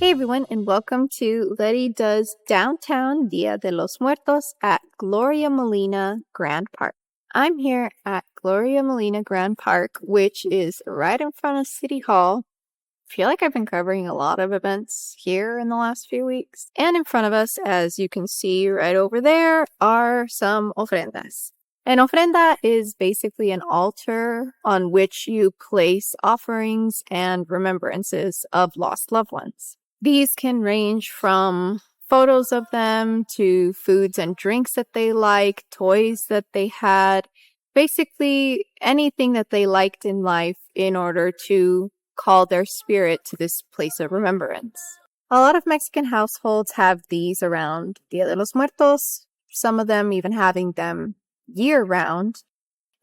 Hey everyone, and welcome to Letty Does Downtown Dia de los Muertos at Gloria Molina Grand Park. I'm here at Gloria Molina Grand Park, which is right in front of City Hall. I feel like I've been covering a lot of events here in the last few weeks. And in front of us, as you can see right over there, are some ofrendas. An ofrenda is basically an altar on which you place offerings and remembrances of lost loved ones. These can range from photos of them to foods and drinks that they like, toys that they had, basically anything that they liked in life in order to call their spirit to this place of remembrance. A lot of Mexican households have these around Dia de los Muertos, some of them even having them year-round,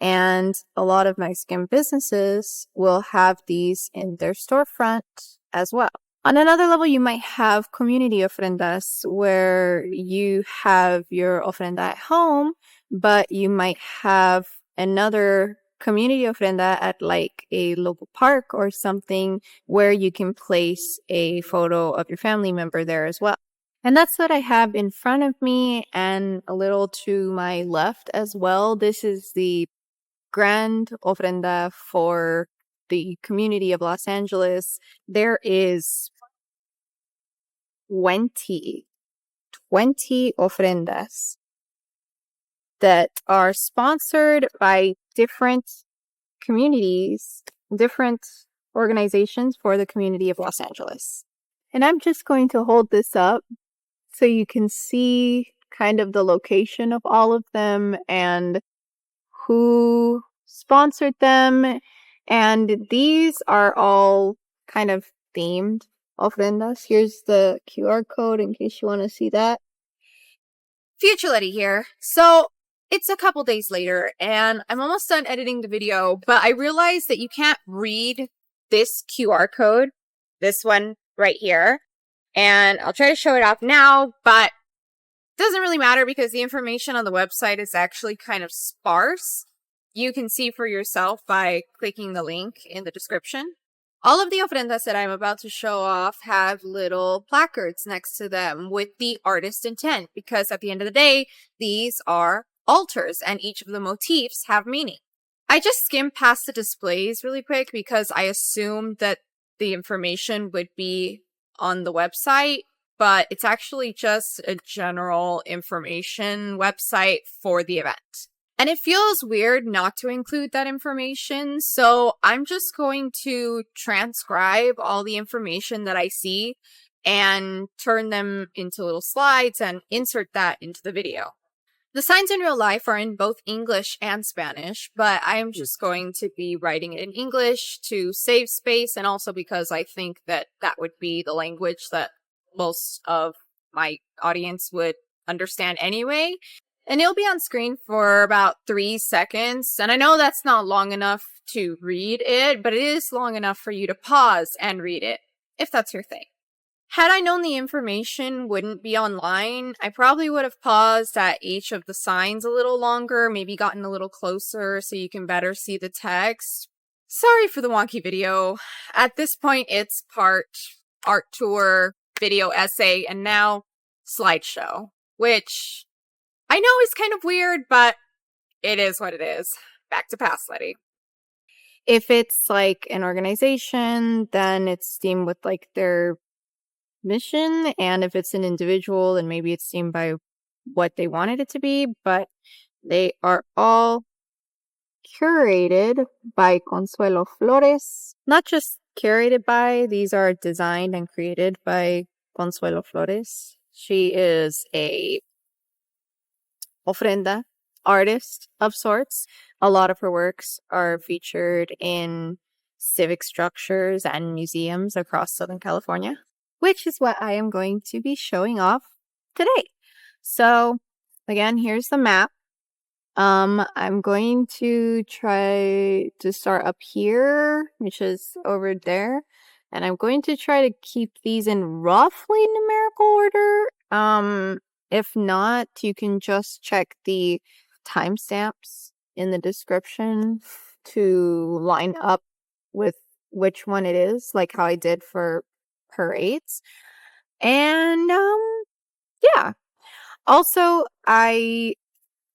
and a lot of Mexican businesses will have these in their storefront as well. On another level, you might have community ofrendas where you have your ofrenda at home, but you might have another community ofrenda at like a local park or something where you can place a photo of your family member there as well. And that's what I have in front of me and a little to my left as well. This is the grand ofrenda for the community of Los Angeles. There is 20 ofrendas that are sponsored by different communities, different organizations for the community of Los Angeles. And I'm just going to hold this up so you can see kind of the location of all of them and who sponsored them. And these are all kind of themed ofrendas. Here's the QR code in case you want to see that. Future Letty here. So it's a couple days later and I'm almost done editing the video, but I realized that you can't read this QR code, this one right here. And I'll try to show it off now, but it doesn't really matter because the information on the website is actually kind of sparse. You can see for yourself by clicking the link in the description. All of the ofrendas that I'm about to show off have little placards next to them with the artist intent, because at the end of the day, these are altars and each of the motifs have meaning. I just skimmed past the displays really quick because I assumed that the information would be on the website, but it's actually just a general information website for the event. And it feels weird not to include that information, so I'm just going to transcribe all the information that I see and turn them into little slides and insert that into the video. The signs in real life are in both English and Spanish, but I am just going to be writing it in English to save space, and also because I think that that would be the language that most of my audience would understand anyway. And it'll be on screen for about 3 seconds, and I know that's not long enough to read it, but it is long enough for you to pause and read it, if that's your thing. Had I known the information wouldn't be online, I probably would have paused at each of the signs a little longer, maybe gotten a little closer so you can better see the text. Sorry for the wonky video. At this point, it's part art tour, video essay, and now slideshow, which I know is kind of weird, but it is what it is. Back to past Letty. If it's like an organization, then it's themed with like their mission, and if it's an individual, then maybe it's themed by what they wanted it to be, but they are all curated by Consuelo Flores. Not just curated by, these are designed and created by Consuelo Flores. She is a ofrenda artist of sorts. A lot of her works are featured in civic structures and museums across Southern California, which is what I am going to be showing off today. So again, here's the map. I'm going to try to start up here, which is over there, and I'm going to try to keep these in roughly numerical order. If not, you can just check the timestamps in the description to line up with which one it is, like how I did for parades. And yeah. Also,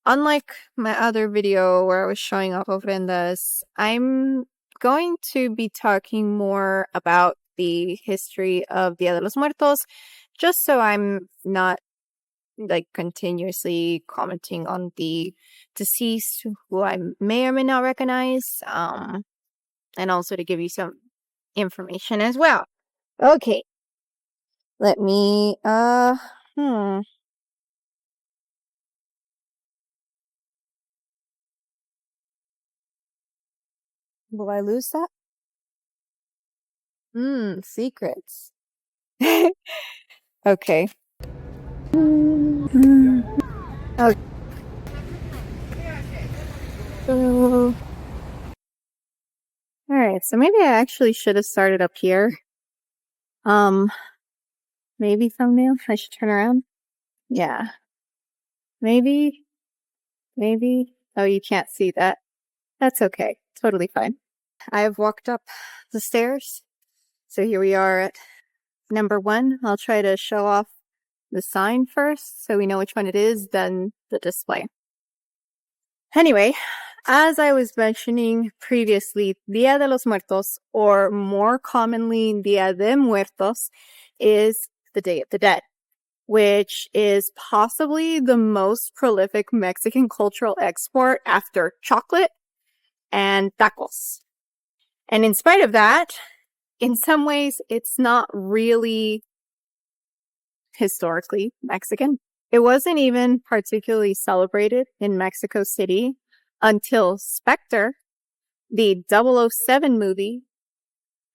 unlike my other video where I was showing off ofrendas, I'm going to be talking more about the history of Dia de los Muertos, just so I'm not like continuously commenting on the deceased who I may or may not recognize, and also to give you some information as well. Okay. Let me, Will I lose that? Secrets. Okay. Okay. Alright, so maybe I actually should have started up here. Maybe thumbnail? I should turn around? Yeah. Maybe. Oh, you can't see that. That's okay. Totally fine. I've walked up the stairs. So here we are at number 1. I'll try to show off the sign first so we know which one it is, then the display. Anyway, as I was mentioning previously, Dia de los Muertos, or more commonly Dia de Muertos, is the Day of the Dead, which is possibly the most prolific Mexican cultural export after chocolate and tacos. And in spite of that, in some ways, it's not really historically Mexican. It wasn't even particularly celebrated in Mexico City until Spectre, the 007 movie,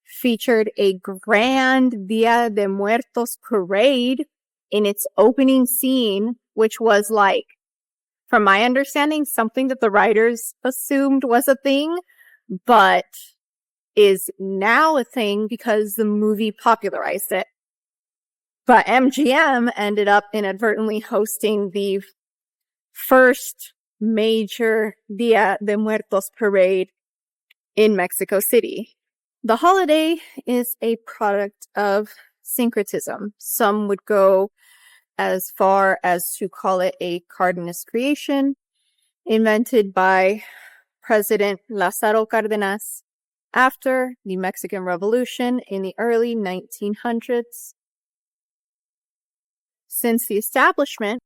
featured a grand Dia de Muertos parade in its opening scene, which was like, from my understanding, something that the writers assumed was a thing, but is now a thing because the movie popularized it. But MGM ended up inadvertently hosting the first major Dia de Muertos parade in Mexico City. The holiday is a product of syncretism. Some would go as far as to call it a Cardenas creation, invented by President Lázaro Cárdenas after the Mexican Revolution in the early 1900s. Since the establishment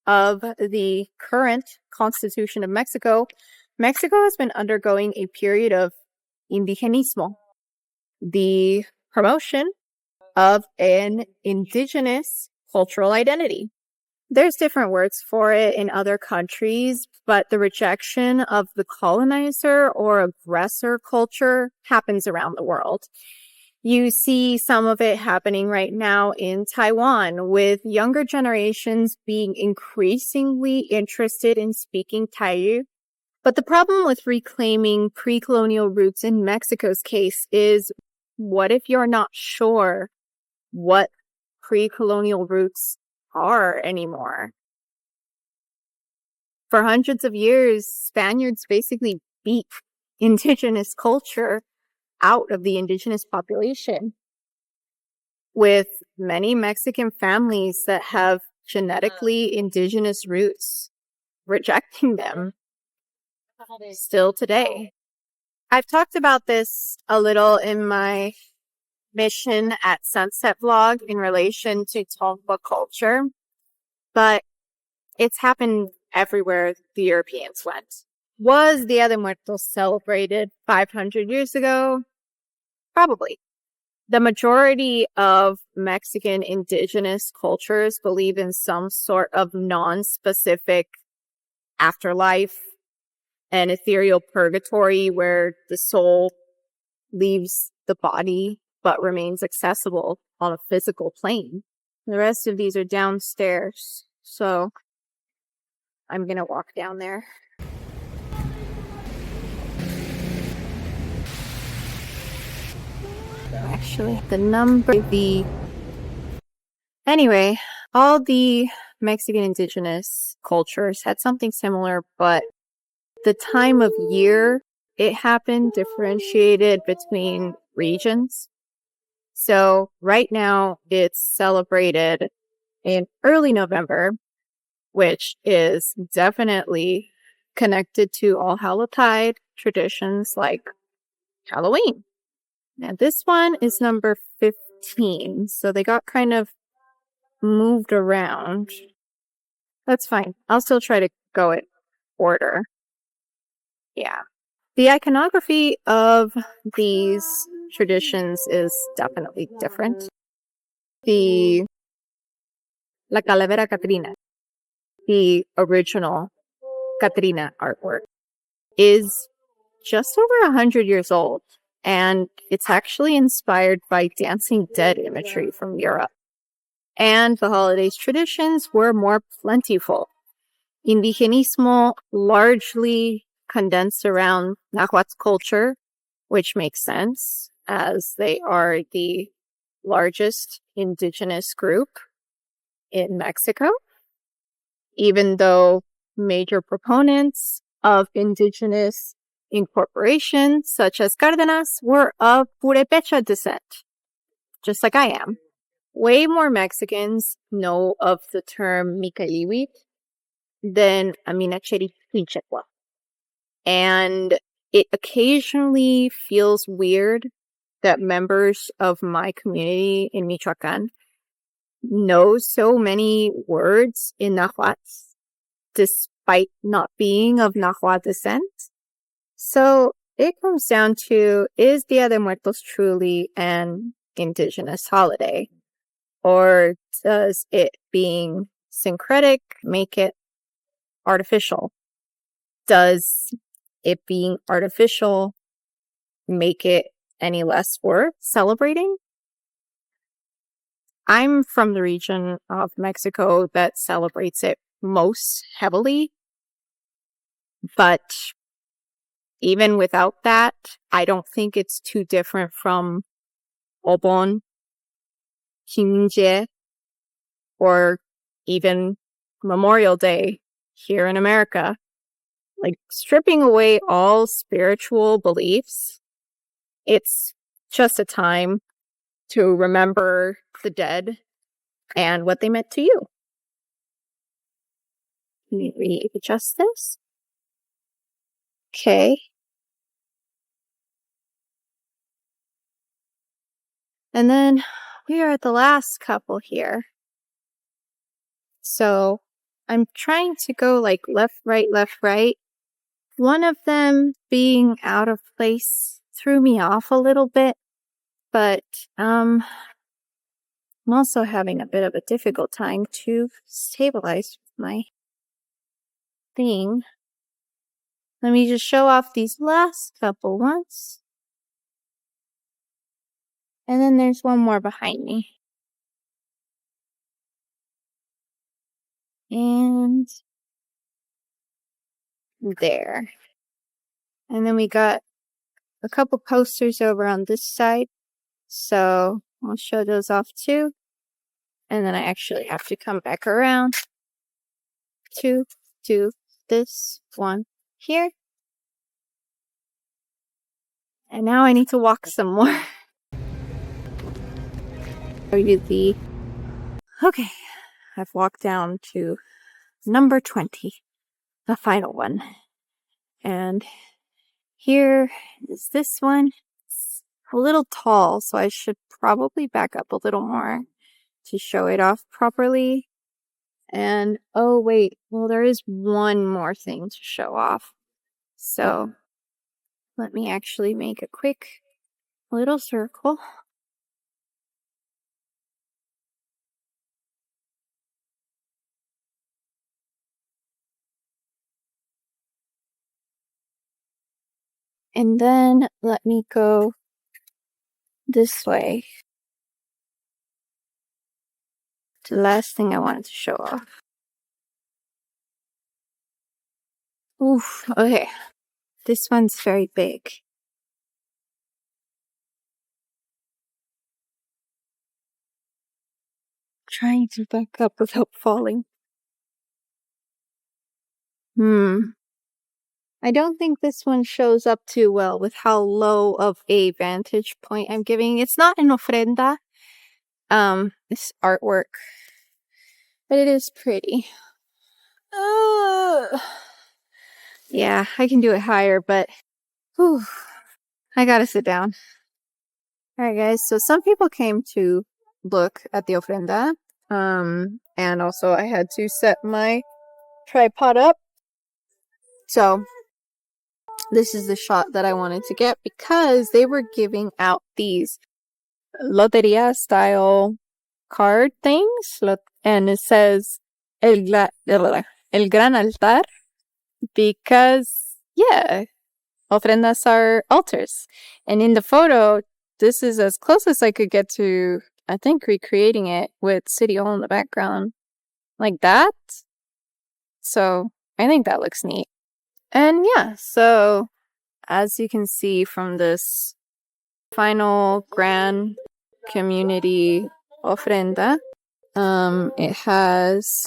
of the current Constitution of Mexico, Mexico has been undergoing a period of indigenismo, the promotion of an indigenous cultural identity. There's different words for it in other countries, but the rejection of the colonizer or aggressor culture happens around the world. You see some of it happening right now in Taiwan, with younger generations being increasingly interested in speaking Taiyu. But the problem with reclaiming pre-colonial roots in Mexico's case is, what if you're not sure what pre-colonial roots are anymore? For hundreds of years, Spaniards basically beat indigenous culture out of the indigenous population, with many Mexican families that have genetically indigenous roots rejecting them still today. I've talked about this a little in my Mission at Sunset vlog in relation to Tongva culture, but it's happened everywhere the Europeans went. Was Dia de Muertos celebrated 500 years ago? Probably. The majority of Mexican indigenous cultures believe in some sort of non-specific afterlife, an ethereal purgatory where the soul leaves the body but remains accessible on a physical plane. The rest of these are downstairs, so I'm gonna walk down there. Actually, Anyway, all the Mexican indigenous cultures had something similar, but the time of year it happened differentiated between regions. So right now it's celebrated in early November, which is definitely connected to All Hallowtide traditions like Halloween. Now this one is number 15, so they got kind of moved around. That's fine. I'll still try to go in order. Yeah. The iconography of these traditions is definitely different. La Calavera Catrina, the original Catrina artwork, is just over 100 years old, and it's actually inspired by dancing dead imagery from Europe. And the holidays traditions were more plentiful. Indigenismo largely condensed around Nahuatl culture, which makes sense as they are the largest indigenous group in Mexico, even though major proponents of indigenous incorporation, such as Cárdenas, were of Purepecha descent, just like I am. Way more Mexicans know of the term Micayiwit than Aminacheri Quinchecua. And it occasionally feels weird that members of my community in Michoacan know so many words in Nahuatl, despite not being of Nahuatl descent. So it comes down to, is Dia de Muertos truly an indigenous holiday? Or does it being syncretic make it artificial? Does it being artificial make it any less worth celebrating? I'm from the region of Mexico that celebrates it most heavily, but even without that, I don't think it's too different from Obon, Kimje, or even Memorial Day here in America. Like, stripping away all spiritual beliefs, it's just a time to remember the dead and what they meant to you. Let me readjust this. Okay. And then we are at the last couple here. So I'm trying to go like left, right, left, right. One of them being out of place threw me off a little bit, but I'm also having a bit of a difficult time to stabilize my thing. Let me just show off these last couple ones. And then there's one more behind me. And there. And then we got a couple posters over on this side. So I'll show those off too. And then I actually have to come back around to do this one here. And now I need to walk some more. Okay, I've walked down to number 20, the final one. And here is this one. It's a little tall, so I should probably back up a little more to show it off properly. And oh wait, well there is one more thing to show off. So let me actually make a quick little circle. And then let me go this way. The last thing I wanted to show off. Oof, okay. This one's very big. Trying to back up without falling. I don't think this one shows up too well with how low of a vantage point I'm giving. It's not an ofrenda, this artwork, but it is pretty. Yeah, I can do it higher, but whew, I gotta sit down. Alright guys, so some people came to look at the ofrenda, and also I had to set my tripod up. So this is the shot that I wanted to get because they were giving out these loteria style card things, and it says el gran altar because, yeah, ofrendas are altars. And in the photo, this is as close as I could get to, I think, recreating it with City Hall in the background. Like that. So I think that looks neat. And yeah, so as you can see from this final grand community ofrenda, it has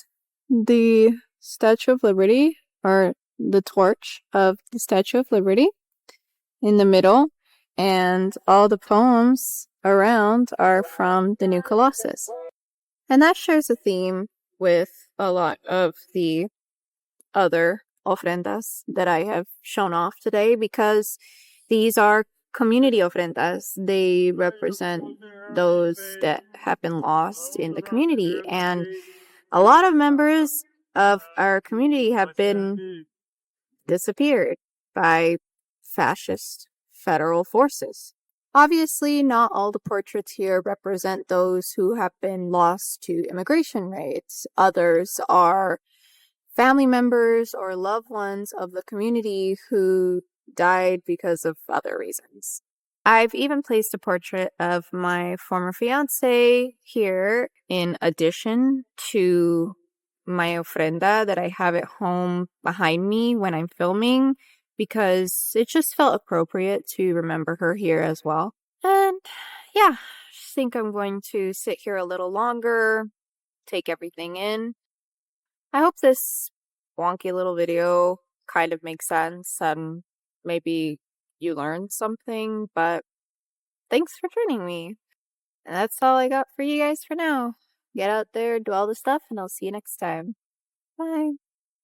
the Statue of Liberty, or the torch of the Statue of Liberty in the middle, and all the poems around are from the New Colossus. And that shares a theme with a lot of the other ofrendas that I have shown off today, because these are community ofrendas. They represent those that have been lost in the community, and a lot of members of our community have been disappeared by fascist federal forces. Obviously, not all the portraits here represent those who have been lost to immigration raids. Others are family members or loved ones of the community who died because of other reasons. I've even placed a portrait of my former fiance here in addition to my ofrenda that I have at home behind me when I'm filming, because it just felt appropriate to remember her here as well. And yeah, I just think I'm going to sit here a little longer, take everything in. I hope this wonky little video kind of makes sense and maybe you learned something, but thanks for joining me. And that's all I got for you guys for now. Get out there, do all the stuff, and I'll see you next time. Bye.